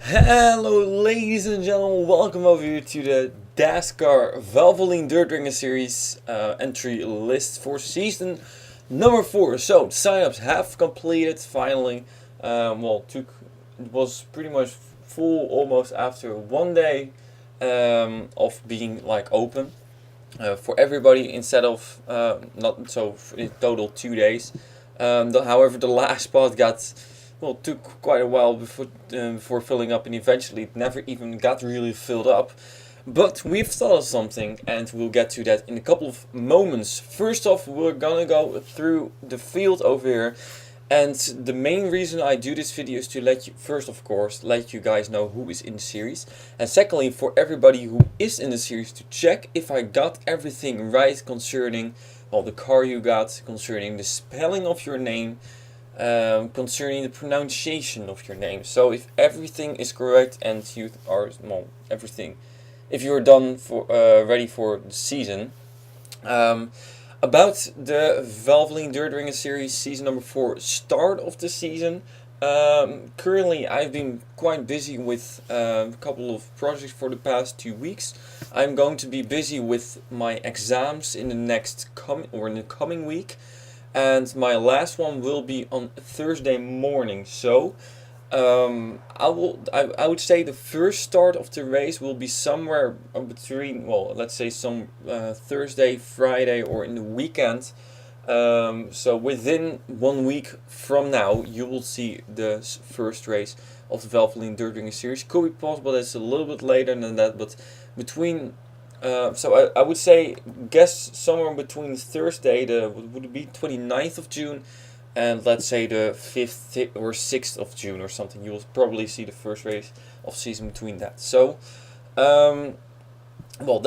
Hello ladies and gentlemen, welcome over here to the Dascar Valvoline Dirt Ringer Series entry list for season number 4. So, signups have completed finally. It was pretty much full almost after one day of being open for everybody instead of not so in total 2 days. However, the last spot took quite a while before filling up, and eventually it never even got really filled up. But we've thought of something, and we'll get to that in a couple of moments. First off, we're gonna go through the field over here, and the main reason I do this video is to let you guys know who is in the series, and secondly, for everybody who is in the series to check if I got everything right concerning the car you got, concerning the spelling of your name, concerning the pronunciation of your name. So if everything is correct and you are if you're done for ready for the season. About the Valvoline Dirt Ringer Series season number 4 start of the season. Currently I've been quite busy with a couple of projects for the past 2 weeks. I'm going to be busy with my exams in the coming week. And my last one will be on Thursday morning. So I would say the first start of the race will be somewhere between, let's say some Thursday, Friday, or in the weekend. So within 1 week from now, you will see the first race of the Valvoline Dirt Ringer Series. Could be possible that it's a little bit later than that, but between. So I would say guess somewhere between Thursday, would it be 29th of June, and let's say the 5th or 6th of June or something. You will probably see the first race of season between that. So, that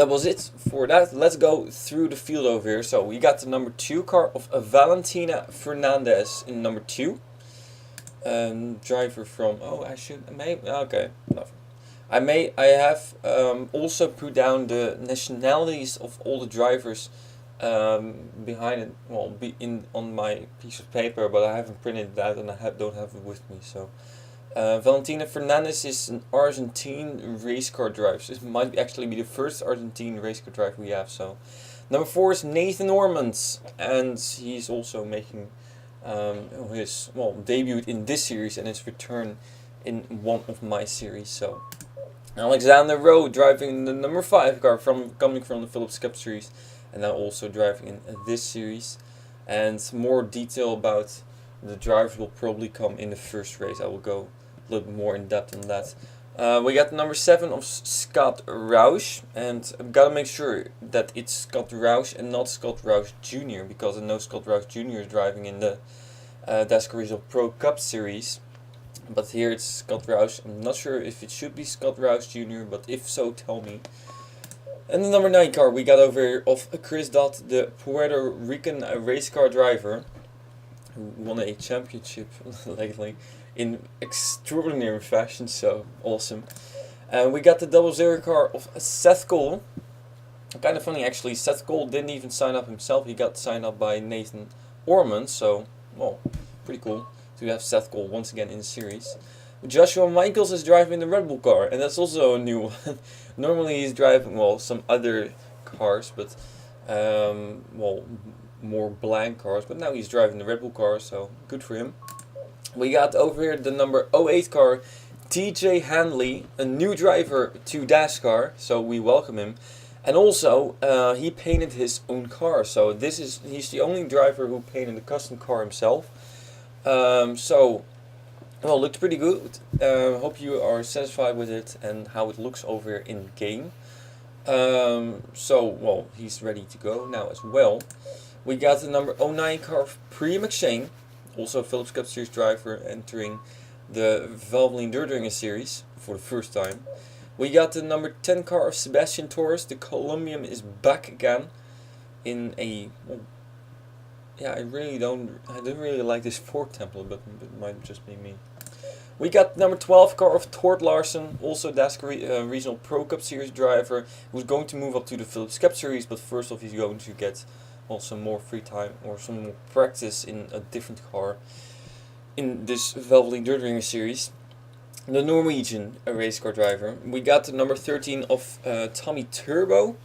was it for that. Let's go through the field over here. So we got the number 2 car of Valentina Fernandez in number 2. Driver from, okay, nothing. I have also put down the nationalities of all the drivers behind it, on my piece of paper, but I haven't printed that and I don't have it with me. So Valentina Fernandez is an Argentine race car driver. So this might actually be the first Argentine race car driver we have. So number 4 is Nathan Ormond, and he's also making his debut in this series and his return in one of my series. So Alexander Rowe driving the number 5 car coming from the Phillips Cup series, and now also driving in this series. And more detail about the drivers will probably come in the first race. I will go a little bit more in depth on that. We got the number 7 of Scott Roush, and I've got to make sure that it's Scott Roush and not Scott Roush Jr., because I know Scott Roush Jr. is driving in the Dascar Pro Cup series. But here it's Scott Roush. I'm not sure if it should be Scott Roush Jr., but if so, tell me. And the number 9 car we got over here of Chris Dodd, the Puerto Rican race car driver, who won a championship lately in extraordinary fashion, so awesome. And we got the 00 car of Seth Cole. Kind of funny actually, Seth Cole didn't even sign up himself, he got signed up by Nathan Ormond, so, pretty cool to have Seth Cole once again in the series. Joshua Michaels is driving the Red Bull car, and that's also a new one. Normally he's driving, some other cars, but, more blank cars, but now he's driving the Red Bull car, so good for him. We got over here the number 08 car, TJ Hanley, a new driver to Dascar, so we welcome him. And also, he painted his own car, so he's the only driver who painted a custom car himself. Looked pretty good. Hope you are satisfied with it and how it looks over in game. He's ready to go now as well. We got the number 09 car of Priya McShane, also a Phillips Cup Series driver, entering the Valvoline Dirt Ringer Series for the first time. We got the number 10 car of Sebastian Torres. The Colombian is back again in a. I didn't really like this Ford template, but it might just be me. We got number 12 car of Tord Larsen, also Dascar Regional Pro Cup Series driver, who's going to move up to the Phillips Cup Series, but first off he's going to get some more free time or some more practice in a different car in this Valvoline Dirt Ringer Series. the Norwegian race car driver. We got the number 13 of Tommy Turbo.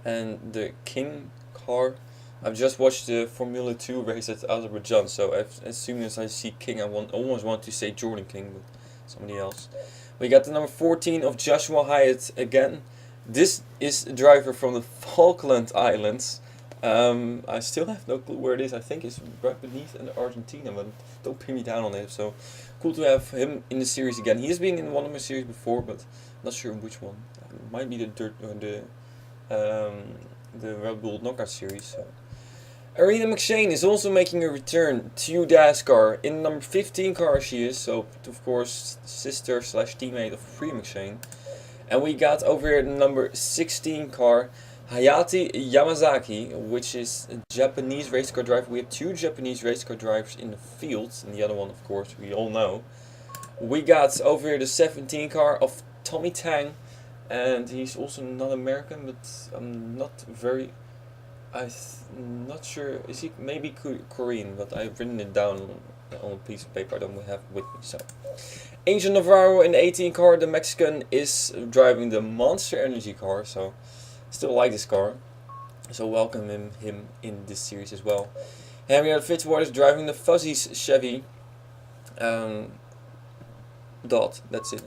And the King car. I've just watched the Formula 2 race at Azerbaijan, so as soon as I see King, I almost want to say Jordan King, but somebody else. We got the number 14 of Joshua Hyatt again. This is a driver from the Falkland Islands. I still have no clue where it is. I think it's right beneath in Argentina, but don't pin me down on it. So cool to have him in the series again. He has been in one of my series before, but not sure which one. It might be the Red Bull Knockout series. So. Arena McShane is also making a return to Dascar. In number 15 car she is, so of course sister / teammate of Free McShane. And we got over here the number 16 car, Hayati Yamazaki, which is a Japanese race car driver. We have 2 Japanese race car drivers in the field, and the other one of course we all know. We got over here the 17 car of Tommy Tang, and he's also not American, but I'm not not sure, is he maybe Korean, but I've written it down on a piece of paper I don't have with me. So Angel Navarro in the 18 car, the Mexican, is driving the Monster Energy car, so still like this car, so welcome him in this series as well. Henrietta Fitzwater is driving the Fuzzy's Chevy Dot, that's it.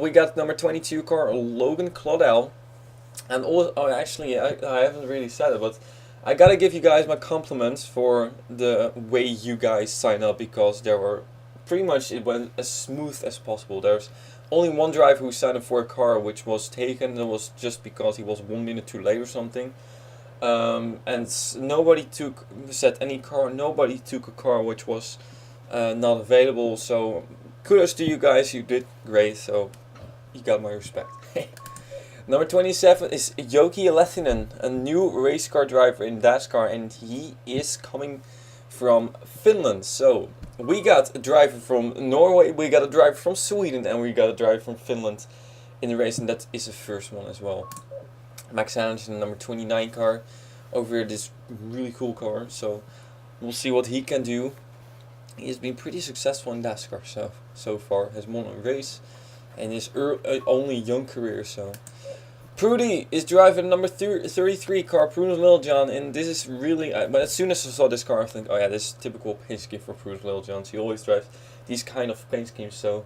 We got number 22 car, Logan Claudel. And actually, I haven't really said it, but I gotta give you guys my compliments for the way you guys sign up, because there were pretty much, it went as smooth as possible. There's only one driver who signed up for a car which was taken, and it was just because he was 1 minute too late or something. And nobody said any car, nobody took a car which was not available, so kudos to you guys, you did great, so you got my respect. Number 27 is Joki Lehtinen, a new race car driver in Dascar, and he is coming from Finland. So we got a driver from Norway, we got a driver from Sweden, and we got a driver from Finland in the race, and that is the first one as well. Max Anderson, number 29 car, over here, this really cool car, so we'll see what he can do. He has been pretty successful in Dascar so far, has won a race in his only young career, so. Prudy is driving number 33 car, Prudence Littlejohn, and this is really, but as soon as I saw this car, I think, oh yeah, this is typical paint scheme for Prudence Littlejohn. He always drives these kind of paint schemes, so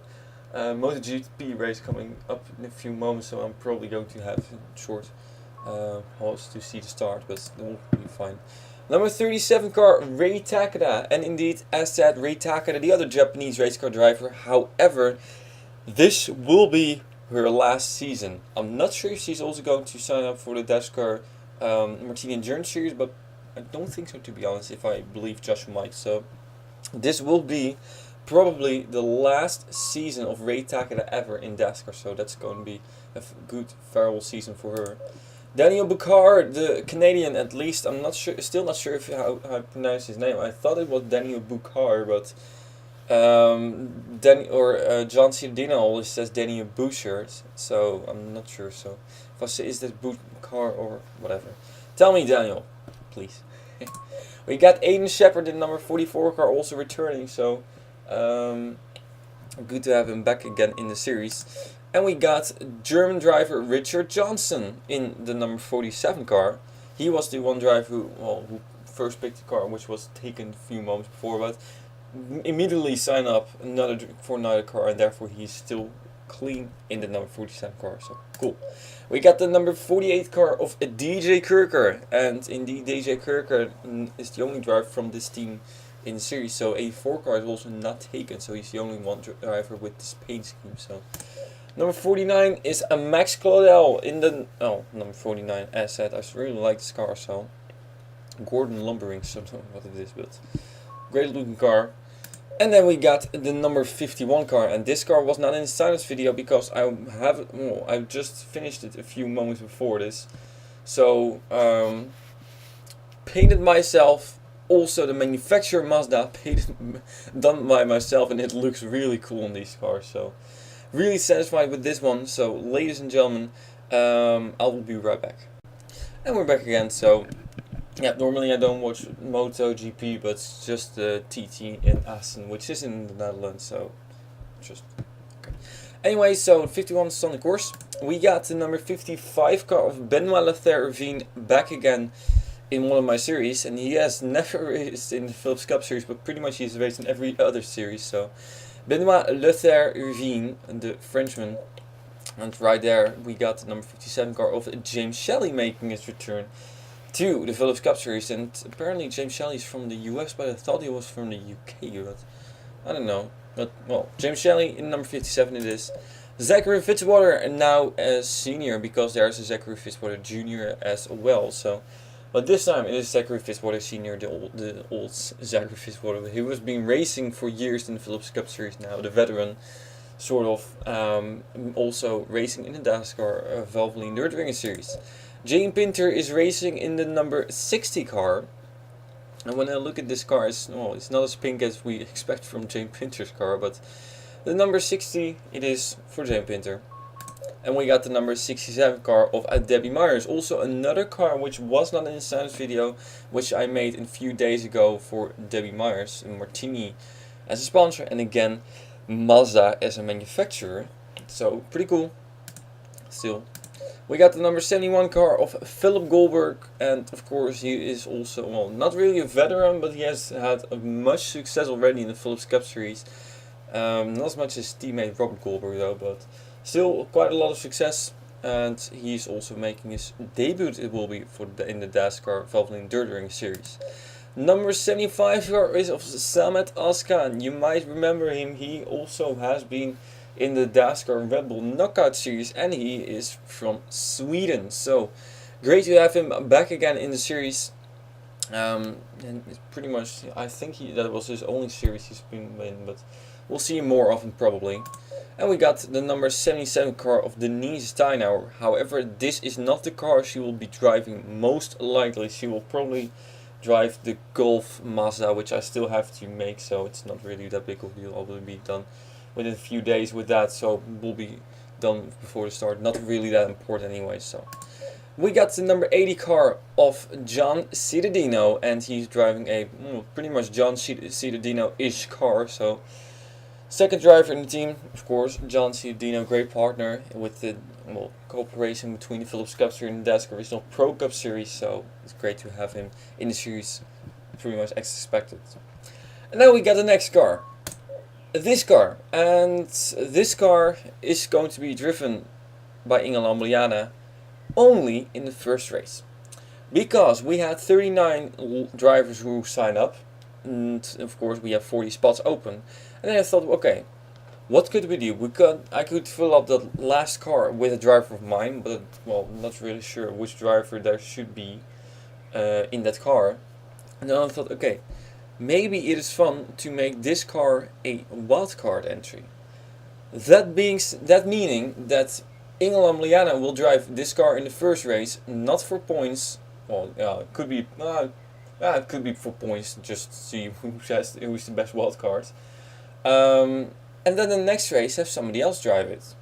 MotoGP race coming up in a few moments, so I'm probably going to have a short pause to see the start, but it will be fine. Number 37 car, Ray Takeda, and indeed, as said, Ray Takeda, the other Japanese race car driver. However, this will be her last season. I'm not sure if she's also going to sign up for the Dascar Martini Endurance Series, but I don't think so, to be honest, if I believe Joshua Mike. So this will be probably the last season of Ray Takeda ever in Dascar, so that's going to be a good farewell season for her. Daniel Bucard, the Canadian, at least, I'm not sure, still not sure how I pronounce his name. I thought it was Daniel Bucard, but John Cialdino always says Daniel Bouchard, so I'm not sure. So if I say, is this Bucard or whatever, tell me, Daniel, please. We got Aiden Shepard in number 44 car also returning, so good to have him back again in the series. And we got German driver Richard Johnson in the number 47 car. He was the one driver who first picked the car, which was taken a few moments before, but immediately signed up for another car, and therefore he's still clean in the number 47 car, so cool. We got the number 48 car of DJ Kirker, and indeed DJ Kirker is the only driver from this team in the series, so 84 car is also not taken, so he's the only one driver with this paint scheme. So number 49 is a Max Claudel in the number 49 asset. I really like this car, so Gordon Lumbering, so I don't know what it is, but great looking car. And then we got the number 51 car, and this car was not in the silence video because I just finished it a few moments before this. So painted myself, also the manufacturer Mazda done by myself, and it looks really cool on these cars. So really satisfied with this one. So ladies and gentlemen, I will be right back. And we're back again. So yeah, normally I don't watch MotoGP, but it's just the TT in Assen, which is in the Netherlands, so just okay. Anyway, so 51 is on the course. We got the number 55 car of Benoit Ravine back again in one of my series, and he has never raced in the Philips Cup series, but pretty much he's raced in every other series. So Benoit Ravine, the Frenchman, and right there we got the number 57 car of James Shelley making his return to the Philips Cup series. And apparently James Shelley is from the US, but I thought he was from the UK, but I don't know. But well, James Shelley in number 57 it is. Zachary Fitzwater now as senior, because there's a Zachary Fitzwater junior as well. So, but this time it is Zachary Fitzwater senior, the old Zachary Fitzwater. He was been racing for years in the Philips Cup series now, the veteran, sort of, also racing in the Dascar Valvoline Nürburgring series. Jane Pinter is racing in the number 60 car. And when I look at this car, it's not as pink as we expect from Jane Pinter's car, but the number 60 it is for Jane Pinter. And we got the number 67 car of Debbie Myers, also another car which was not in the science video, which I made a few days ago for Debbie Myers, and Martini as a sponsor, and again Mazda as a manufacturer. So pretty cool. Still, we got the number 71 car of Philip Goldberg, and of course he is also, well, not really a veteran, but he has had much success already in the Philips Cup series. Not as much as teammate Robert Goldberg though, but still quite a lot of success. And he's also making his debut, it will be, in the Dascar Valvoline Nürburgring series. Number 75 car is of Samet Askan. You might remember him, he also has been in the Dascar Red Bull Knockout series, and he is from Sweden. So great to have him back again in the series. And it's pretty much, I think that was his only series he's been in, but we'll see more of him probably. And we got the number 77 car of Denise Steinauer. However, this is not the car she will be driving. Most likely she will probably drive the Golf Mazda, which I still have to make, so it's not really that big of a deal. I will be done within a few days with that, so we'll be done before the start. Not really that important anyway. So we got the number 80 car of John Cittadino, and he's driving a pretty much John Cittadino-ish car. So second driver in the team, of course, John Cittadino, great partner with the cooperation between the Philips Cup Series and the Dascar Regional Pro Cup Series. So it's great to have him in the series, pretty much as expected. And now we got the next car. This car, and this car is going to be driven by Inge Lambliana only in the first race, because we had 39 drivers who signed up, and of course we have 40 spots open. And then I thought, okay, what could we do? I could fill up the last car with a driver of mine, but well, not really sure which driver there should be in that car. And then I thought, okay, maybe it is fun to make this car a wildcard entry. That meaning that Inge Lambliana will drive this car in the first race, not for points. Well, it could be for points, just to see who's the best wildcard. And then the next race have somebody else drive it,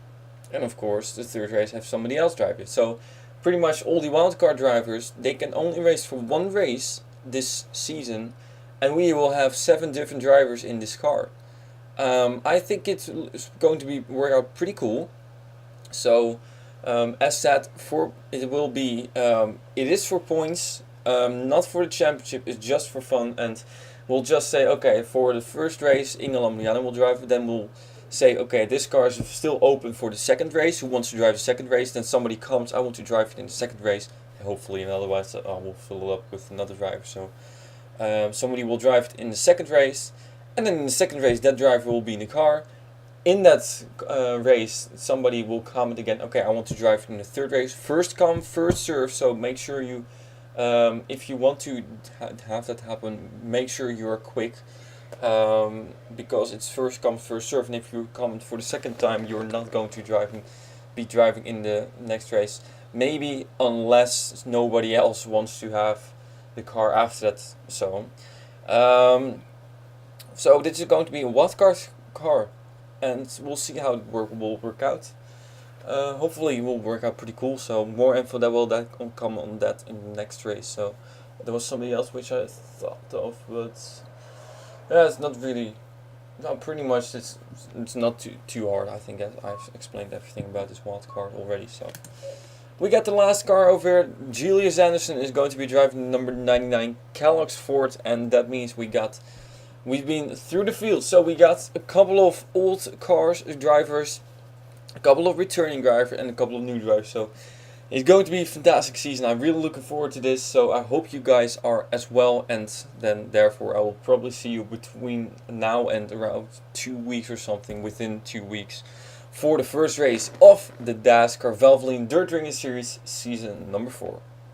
and of course the third race have somebody else drive it. So pretty much all the wildcard drivers, they can only race for one race this season. And we will have 7 different drivers in this car. I think it's going to work out pretty cool. So, as said, it is for points, not for the championship. It's just for fun, and we'll just say, okay, for the first race, Inge Lambliana will drive. Then we'll say, okay, this car is still open for the second race. Who wants to drive the second race? Then somebody comes, I want to drive it in the second race. Hopefully, and otherwise, I will fill it up with another driver. So. Somebody will drive it in the second race, and then in the second race that driver will be in the car. In that race somebody will comment again, okay, I want to drive it in the third race. First come, first serve, so make sure you, if you want to have that happen, make sure you are quick, because it's first come, first serve, and if you comment for the second time, you're not going to be driving in the next race. Maybe unless nobody else wants to have the car after that. So this is going to be a wildcard car, and we'll see how it will work out. Hopefully it will work out pretty cool. So more info that will come on that in the next race. So there was somebody else which I thought of, but yeah, it's not really No, pretty much it's not too hard. I think I've explained everything about this wild card already. So we got the last car over here. Julius Anderson is going to be driving number 99 Kellogg's Ford, and that means we've been through the field. So we got a couple of old cars drivers, a couple of returning drivers, and a couple of new drivers. So it's going to be a fantastic season. I'm really looking forward to this. So I hope you guys are as well. And then therefore I will probably see you between now and around 2 weeks or something, within 2 weeks, for the first race of the Dascar Valvoline Dirt Racing Series season number 4.